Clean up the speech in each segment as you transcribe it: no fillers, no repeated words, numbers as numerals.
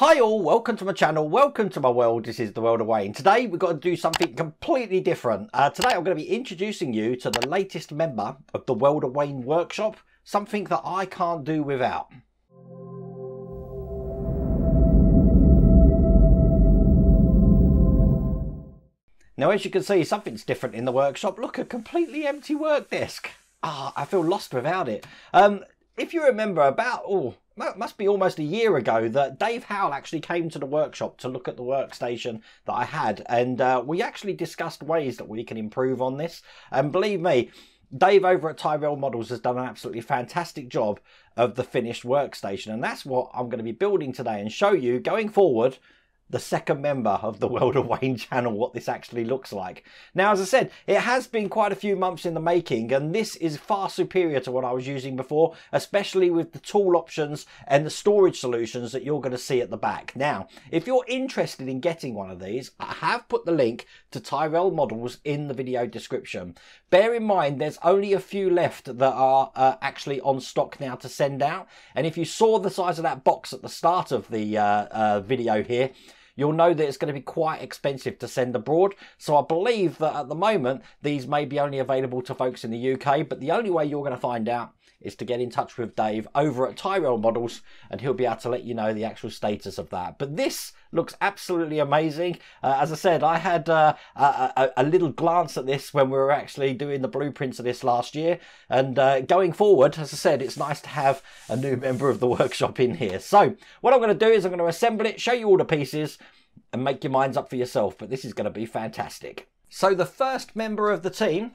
Hi all, welcome to my channel, welcome to my world. This is the world of Wayne. Today we've got to do something completely different. Today I'm going to be introducing you to the latest member of the World of Wayne workshop, something that I can't do without. Now as you can see, something's different in the workshop. Look, a completely empty work desk. I feel lost without it. If you remember about, that must be almost a year ago, that Dave Howell actually came to the workshop to look at the workstation that I had, and we actually discussed ways that we can improve on this. And believe me, Dave over at Tyrell Models has done an absolutely fantastic job of the finished workstation, and that's what I'm going to be building today and show you going forward, the second member of the World of Wayne channel, what this actually looks like. Now, as I said, it has been quite a few months in the making, and this is far superior to what I was using before, especially with the tool options and the storage solutions that you're going to see at the back. Now, if you're interested in getting one of these, I have put the link to Tyrell Models in the video description. Bear in mind, there's only a few left that are actually on stock now to send out, and if you saw the size of that box at the start of the video here, you'll know that it's going to be quite expensive to send abroad. So I believe that at the moment, these may be only available to folks in the UK, but the only way you're going to find out is to get in touch with Dave over at Tyrell Models, and he'll be able to let you know the actual status of that. But this looks absolutely amazing. As I said, I had a little glance at this when we were actually doing the blueprints of this last year. And going forward, as I said, it's nice to have a new member of the workshop in here. So what I'm going to do is I'm going to assemble it, show you all the pieces, and make your minds up for yourself. But this is going to be fantastic. So the first member of the team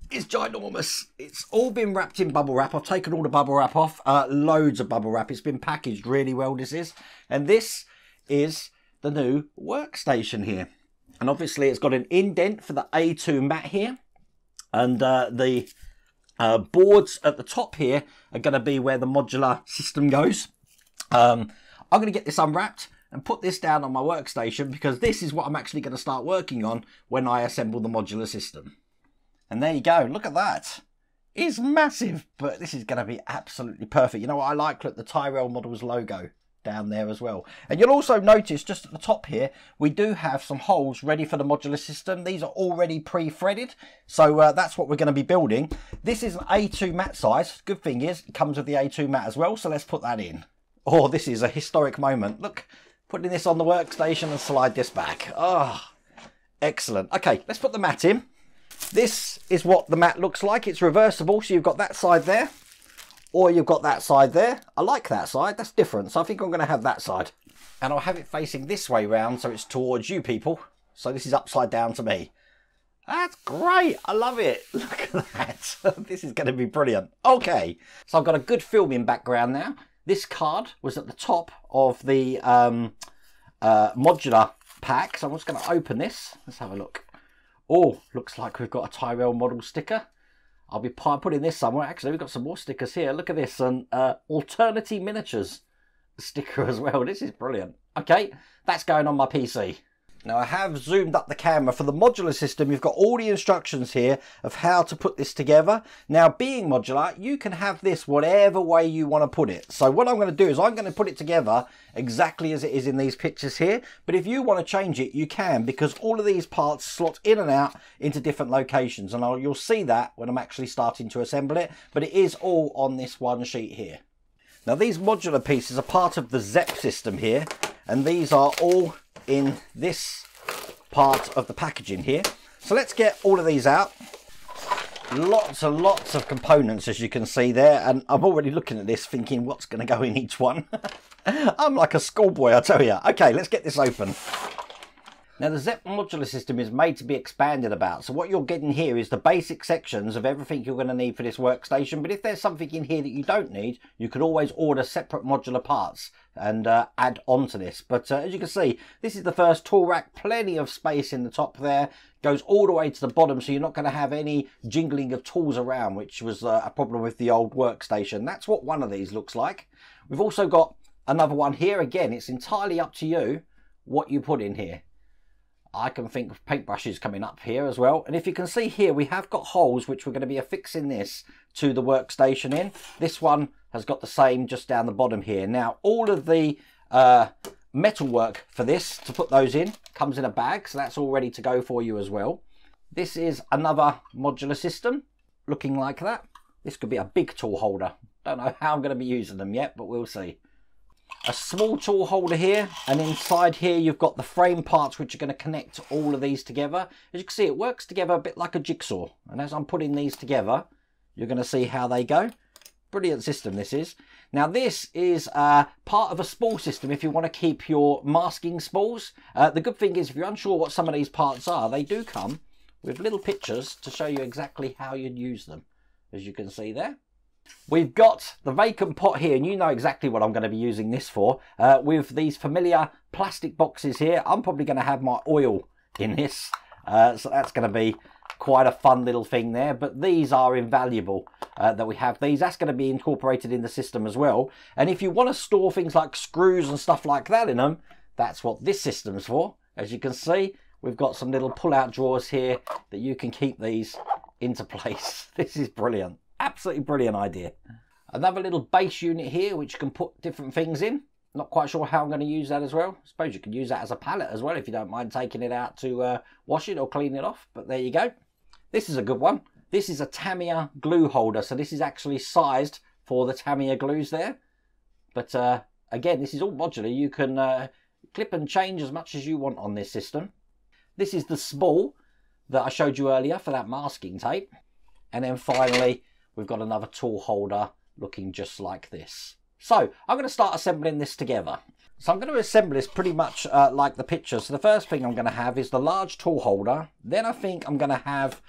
is ginormous. It's all been wrapped in bubble wrap. I've taken all the bubble wrap off. Loads of bubble wrap. It's been packaged really well, this is. And this is the new workstation here. And obviously it's got an indent for the A2 mat here. And the boards at the top here are going to be where the modular system goes. I'm going to get this unwrapped and put this down on my workstation, because this is what I'm actually going to start working on when I assemble the modular system. And there you go, look at that. It's massive, but this is going to be absolutely perfect. You know what I like? Look, the Tyrell Models logo down there as well. And you'll also notice just at the top here, we do have some holes ready for the modular system. These are already pre-threaded, so that's what we're going to be building. This is an A2 mat size. Good thing is, it comes with the A2 mat as well, so let's put that in. Oh, this is a historic moment. Look, putting this on the workstation and slide this back. Oh, excellent. Okay, let's put the mat in. This is what the mat looks like. It's reversible, so you've got that side there, or you've got that side there. I like that side, that's different, so I think I'm going to have that side. And I'll have it facing this way round, so it's towards you people. So this is upside down to me. That's great, I love it. Look at that. This is going to be brilliant. Okay, so I've got a good filming background now. This card was at the top of the modular pack, so I'm just going to open this. Let's have a look. Oh, looks like we've got a Tyrell Model sticker. I'll be putting this somewhere. Actually, we've got some more stickers here. Look at this. And Alternity Miniatures sticker as well. This is brilliant. Okay, that's going on my PC. Now, I have zoomed up the camera. For the modular system, you've got all the instructions here of how to put this together. Now, being modular, you can have this whatever way you want to put it. So what I'm going to do is I'm going to put it together exactly as it is in these pictures here. But if you want to change it, you can, because all of these parts slot in and out into different locations. And you'll see that when I'm actually starting to assemble it. But it is all on this one sheet here. Now, these modular pieces are part of the ZEP system here. And these are all in this part of the packaging here. So let's get all of these out. Lots and lots of components, as you can see there, and I'm already looking at this thinking what's going to go in each one. I'm like a schoolboy, I tell you. Okay, let's get this open. Now, the ZEP modular system is made to be expanded about. So what you're getting here is the basic sections of everything you're going to need for this workstation. But if there's something in here that you don't need, you can always order separate modular parts and add on to this. But as you can see, this is the first tool rack. Plenty of space in the top there. Goes all the way to the bottom, so you're not going to have any jingling of tools around, which was a problem with the old workstation. That's what one of these looks like. We've also got another one here. Again, it's entirely up to you what you put in here. I can think of paintbrushes coming up here as well. And if you can see here, we have got holes which we're going to be affixing this to the workstation in. This one has got the same just down the bottom here. Now, all of the metalwork for this to put those in. Comes in a bag, so that's all ready to go for you as well. This is another modular system looking like that. This could be a big tool holder. Don't know how I'm going to be using them yet, but we'll see. A small tool holder here, and inside here you've got the frame parts which are going to connect all of these together. As you can see, it works together a bit like a jigsaw, and as I'm putting these together you're going to see how they go. Brilliant system this is. Now this is part of a spool system if you want to keep your masking spools. The good thing is if you're unsure what some of these parts are, they do come with little pictures to show you exactly how you'd use them, as you can see there. We've got the vacant pot here, and you know exactly what I'm going to be using this for. With these familiar plastic boxes here, I'm probably going to have my oil in this. So that's going to be quite a fun little thing there. But these are invaluable that we have these. That's going to be incorporated in the system as well. And if you want to store things like screws and stuff like that in them, that's what this system's for. As you can see, we've got some little pull-out drawers here that you can keep these into place. This is brilliant. Absolutely brilliant idea. Another little base unit here which you can put different things in. Not quite sure how I'm going to use that as well. I suppose you can use that as a pallet as well if you don't mind taking it out to wash it or clean it off. But there you go. This is a good one. This is a Tamiya glue holder. So this is actually sized for the Tamiya glues there. But again, this is all modular. You can clip and change as much as you want on this system. This is the spool that I showed you earlier for that masking tape. And then finally, we've got another tool holder looking just like this. So I'm going to start assembling this together. So I'm going to assemble this pretty much like the picture. So the first thing I'm going to have is the large tool holder. Then I think I'm going to have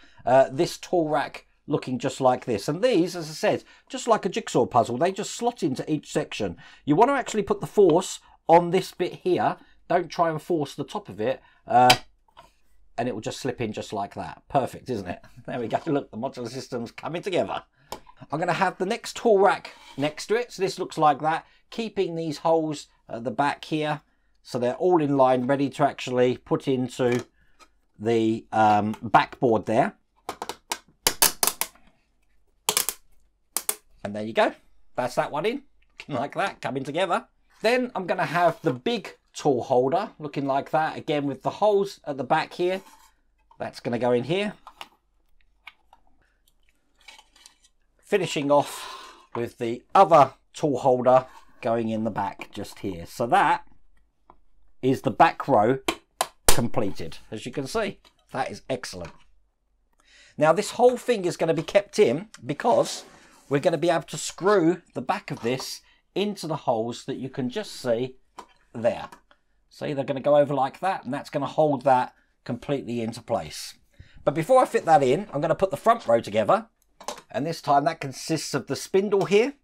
this tool rack looking just like this. And these, as I said, just like a jigsaw puzzle, they just slot into each section. You want to actually put the force on this bit here. Don't try and force the top of it. And it will just slip in just like that. Perfect, isn't it? There we go. Look, the modular system's coming together. I'm going to have the next tool rack next to it. So this looks like that. Keeping these holes at the back here. So they're all in line, ready to actually put into the backboard there. And there you go. That's that one in. Like that, coming together. Then I'm going to have the big tool holder looking like that. Again, with the holes at the back here. That's going to go in here. Finishing off with the other tool holder going in the back just here. So that is the back row completed. As you can see, that is excellent. Now this whole thing is going to be kept in because we're going to be able to screw the back of this into the holes that you can just see there. See, they're going to go over like that, and that's going to hold that completely into place. But before I fit that in, I'm going to put the front row together. And this time that consists of the spindle here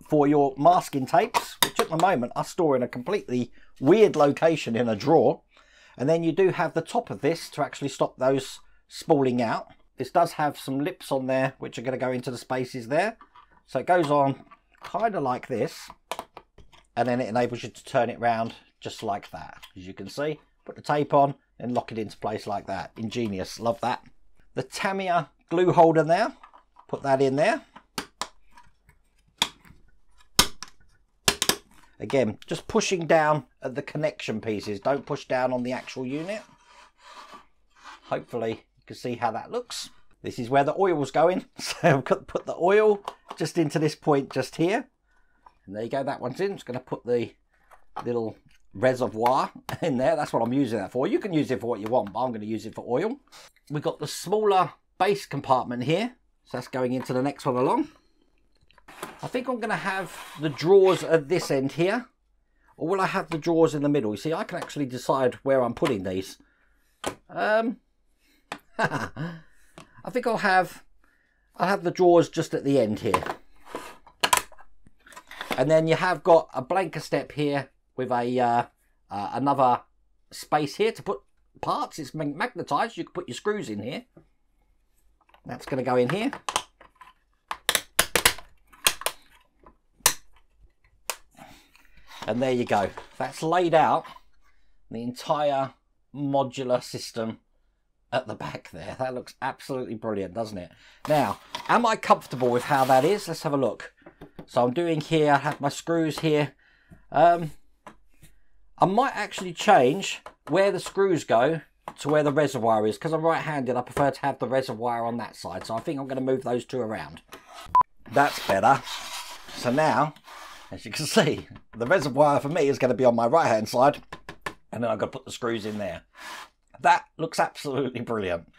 for your masking tapes, which at the moment I store in a completely weird location in a drawer. And then you do have the top of this to actually stop those spooling out. This does have some lips on there which are going to go into the spaces there. So it goes on kind of like this. And then it enables you to turn it round just like that. As you can see, put the tape on and lock it into place like that. Ingenious, love that. The Tamiya glue holder now. Put that in there. Again, just pushing down at the connection pieces. Don't push down on the actual unit. Hopefully you can see how that looks. This is where the oil's going. So I've got to put the oil just into this point just here. And there you go, that one's in. Just going to put the little reservoir in there. That's what I'm using that for. You can use it for what you want, but I'm going to use it for oil. We've got the smaller base compartment here. So that's going into the next one along. I think I'm going to have the drawers at this end here. Or will I have the drawers in the middle? You see, I can actually decide where I'm putting these. I think I'll have the drawers just at the end here. And then you have got a blanker step here with a another space here to put parts. It's magnetised. You can put your screws in here. That's going to go in here. And there you go. That's laid out the entire modular system at the back there. That looks absolutely brilliant, doesn't it? Now, am I comfortable with how that is? Let's have a look. So I'm doing here, I have my screws here. I I might actually change where the screws go to where the reservoir is, because I'm right-handed. I prefer to have the reservoir on that side, so I think I'm going to move those two around. That's better. So now, as you can see, the reservoir for me is going to be on my right-hand side, and then I've got to put the screws in there. That looks absolutely brilliant.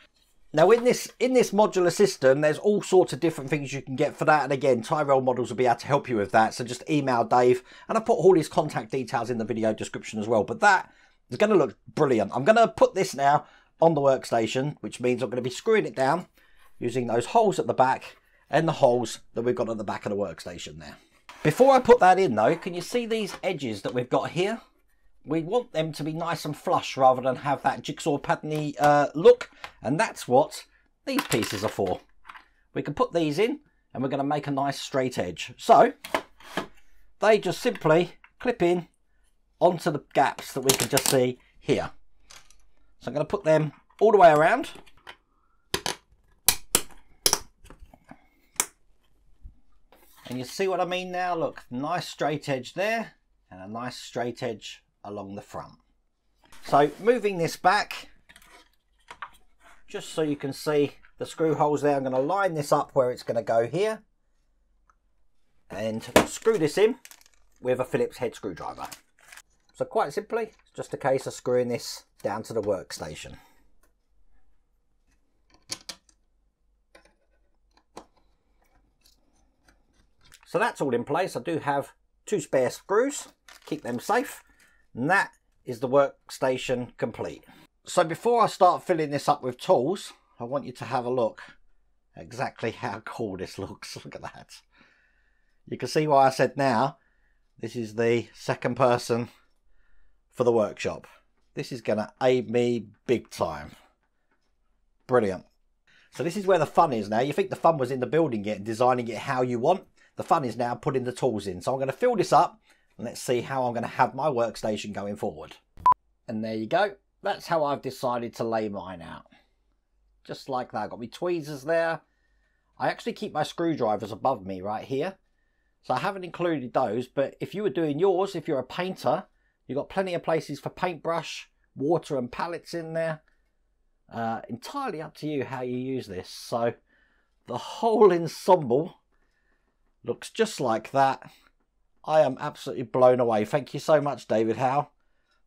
Now in this modular system, there's all sorts of different things you can get for that. And again, Tyrell Models will be able to help you with that. So just email Dave, and I put all his contact details in the video description as well. But that is going to look brilliant. I'm going to put this now on the workstation, which means I'm going to be screwing it down using those holes at the back and the holes that we've got at the back of the workstation there. Before I put that in though, can you see these edges that we've got here? We want them to be nice and flush rather than have that jigsaw patterny look. And that's what these pieces are for. We can put these in and we're going to make a nice straight edge. So they just simply clip in onto the gaps that we can just see here. So I'm going to put them all the way around. And you see what I mean now? Look, nice straight edge there and a nice straight edge along the front. So moving this back, just so you can see the screw holes there, I'm going to line this up where it's going to go here and screw this in with a Phillips head screwdriver. So quite simply, it's just a case of screwing this down to the workstation. So that's all in place. I do have 2 spare screws, keep them safe. And that is the workstation complete. So before I start filling this up with tools, I want you to have a look at exactly how cool this looks. Look at that. You can see why I said now, this is the second person for the workshop. This is going to aid me big time. Brilliant. So this is where the fun is now. You think the fun was in the building it and designing it how you want. The fun is now putting the tools in. So I'm going to fill this up. And let's see how I'm going to have my workstation going forward. And there you go. That's how I've decided to lay mine out. Just like that. I've got my tweezers there. I actually keep my screwdrivers above me right here. So I haven't included those. But if you were doing yours, if you're a painter, you've got plenty of places for paintbrush, water and palettes in there. Entirely up to you how you use this. So the whole ensemble looks just like that. I am absolutely blown away. Thank you so much, David Howe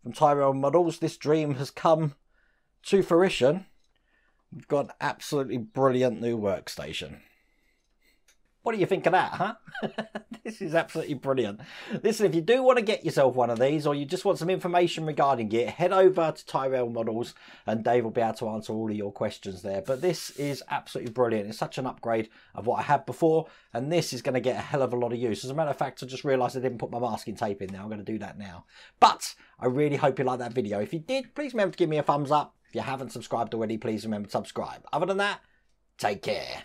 from Tyrell Models. This dream has come to fruition. We've got an absolutely brilliant new workstation. What do you think of that, huh? This is absolutely brilliant. Listen, if you do want to get yourself one of these, or you just want some information regarding it, head over to Tyrell Models and Dave will be able to answer all of your questions there. But this is absolutely brilliant. It's such an upgrade of what I had before, and this is going to get a hell of a lot of use. As a matter of fact, I just realised I didn't put my masking tape in there. I'm going to do that now. But I really hope you liked that video. If you did, please remember to give me a thumbs up. If you haven't subscribed already, please remember to subscribe. Other than that, take care.